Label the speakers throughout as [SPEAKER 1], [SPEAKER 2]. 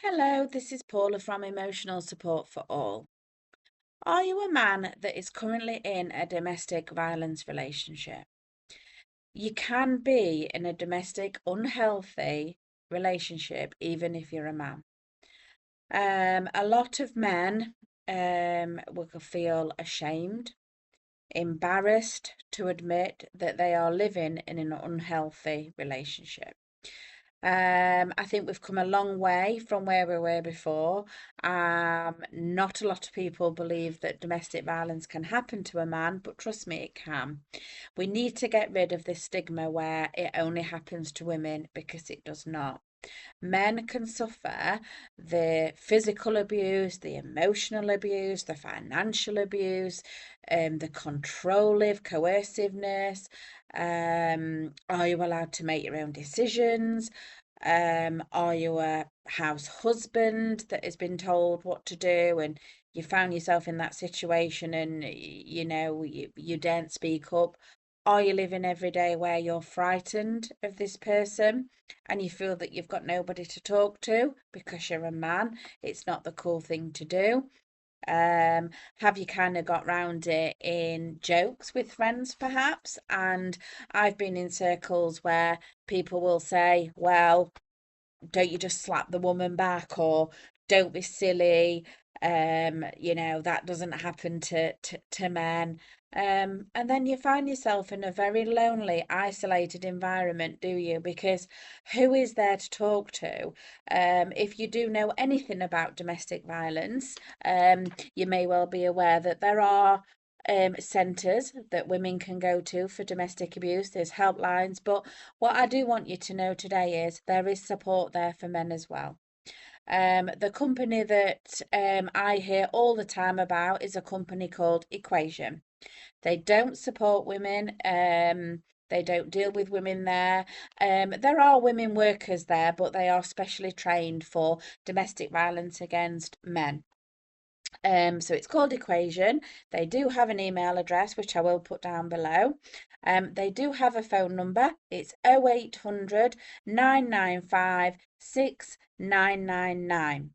[SPEAKER 1] Hello, this is Paula from Emotional Support for All. Are you a man that is currently in a domestic violence relationship? You can be in a domestic unhealthy relationship even if you're a man. A lot of men will feel ashamed, embarrassed to admit that they are living in an unhealthy relationship. I think we've come a long way from where we were before. Not a lot of people believe that domestic violence can happen to a man, but trust me, it can. We need to get rid of this stigma where it only happens to women because it does not. Men can suffer the physical abuse, the emotional abuse, the financial abuse, the controlling, coerciveness. Are you allowed to make your own decisions? Are you a house husband that has been told what to do and you found yourself in that situation and you daren't speak up? Are you living every day where you're frightened of this person and you feel that you've got nobody to talk to because you're a man? It's not the cool thing to do. Have you kind of got round it in jokes with friends, perhaps? And I've been in circles where people will say, well, don't you just slap the woman back, or don't be silly, that doesn't happen to men. And then you find yourself in a very lonely, isolated environment, do you? Because who is there to talk to? If you do know anything about domestic violence, you may well be aware that there are centres that women can go to for domestic abuse. There's helplines, but what I do want you to know today is there is support there for men as well. The company that I hear all the time about is a company called Equation. They don't support women. They don't deal with women there. There are women workers there, but they are specially trained for domestic violence against men. So it's called Equation. They do have an email address, which I will put down below. They do have a phone number. It's 0800 995 6999.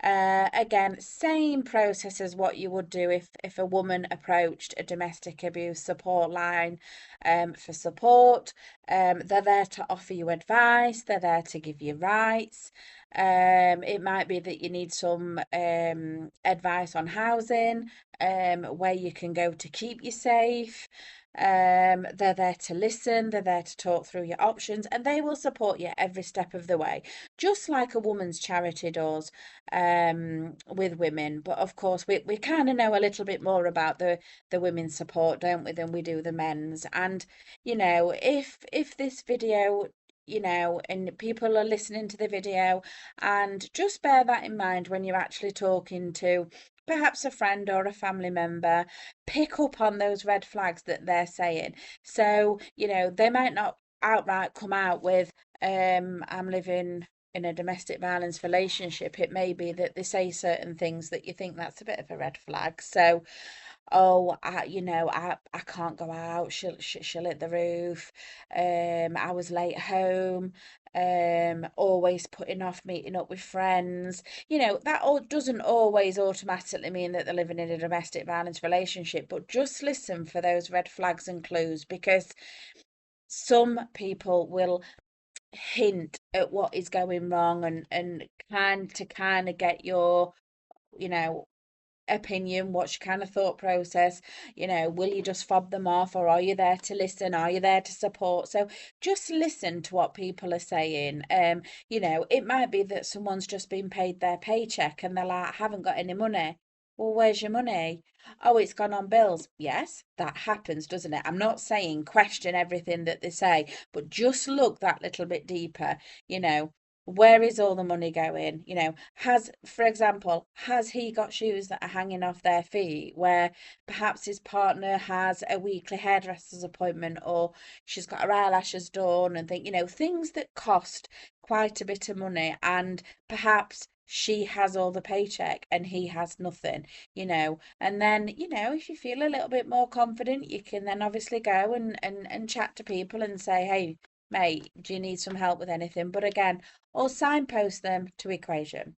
[SPEAKER 1] Again, same process as what you would do if a woman approached a domestic abuse support line for support. They're there to offer you advice, they're there to give you rights. It might be that you need some advice on housing, where you can go to keep you safe. They're there to listen, they're there to talk through your options, and they will support you every step of the way, just like a woman's charity does with women. But of course, we kind of know a little bit more about the women's support, don't we, than we do the men's. And if this video, and people are listening to the video, and just bear that in mind when you're actually talking to perhaps a friend or a family member, pick up on those red flags that they're saying. So, they might not outright come out with, I'm living in a domestic violence relationship. It may be that they say certain things that you think that's a bit of a red flag. So, oh, I can't go out. She'll hit the roof. I was late home. Always putting off meeting up with friends. That all doesn't always automatically mean that they're living in a domestic violence relationship, but just listen for those red flags and clues, because some people will hint at what is going wrong and kind of get your, you know, opinion. What's your kind of thought process? Will you just fob them off, or are you there to listen? Are you there to support? So just listen to what people are saying. It might be that someone's just been paid their paycheck and they're like, I haven't got any money. Well, where's your money? Oh, it's gone on bills. Yes, that happens, doesn't it? I'm not saying question everything that they say, but just look that little bit deeper. you know where is all the money going? For example, has he got shoes that are hanging off their feet, where perhaps his partner has a weekly hairdresser's appointment, or she's got her eyelashes done, and things that cost quite a bit of money, and perhaps she has all the paycheck and he has nothing. And then, if you feel a little bit more confident, you can then obviously go and chat to people and say, hey, mate, do you need some help with anything? But again, or signpost them to Equation.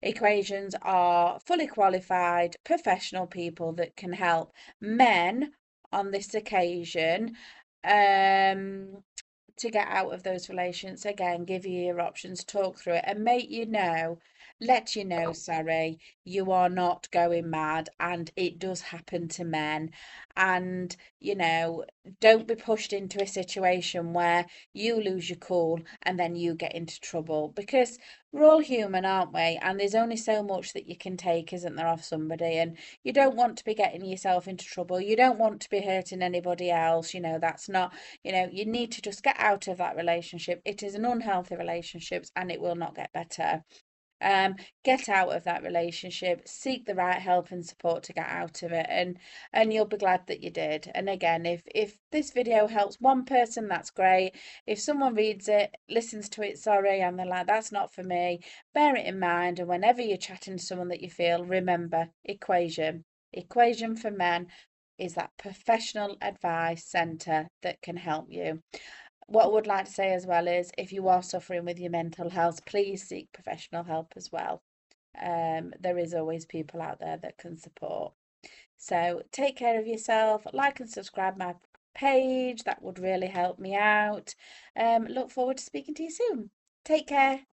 [SPEAKER 1] Equations are fully qualified professional people that can help men on this occasion um, to get out of those relations. Again, give you your options, talk through it, and let you know, sorry, you are not going mad, and it does happen to men. And, don't be pushed into a situation where you lose your cool and then you get into trouble, because we're all human, aren't we? And there's only so much that you can take, isn't there, off somebody? And you don't want to be getting yourself into trouble. You don't want to be hurting anybody else. That's not, you need to just get out of that relationship. It is an unhealthy relationship and it will not get better. Get out of that relationship, seek the right help and support to get out of it, and you'll be glad that you did. And again, if this video helps one person, that's great. If someone reads it, listens to it, sorry, and they're like, that's not for me, bear it in mind. And whenever you're chatting to someone that you feel, remember Equation for Men is that professional advice centre that can help you. What I would like to say as well is, if you are suffering with your mental health, please seek professional help as well. There is always people out there that can support. So take care of yourself, like and subscribe my page. That would really help me out. Look forward to speaking to you soon. Take care.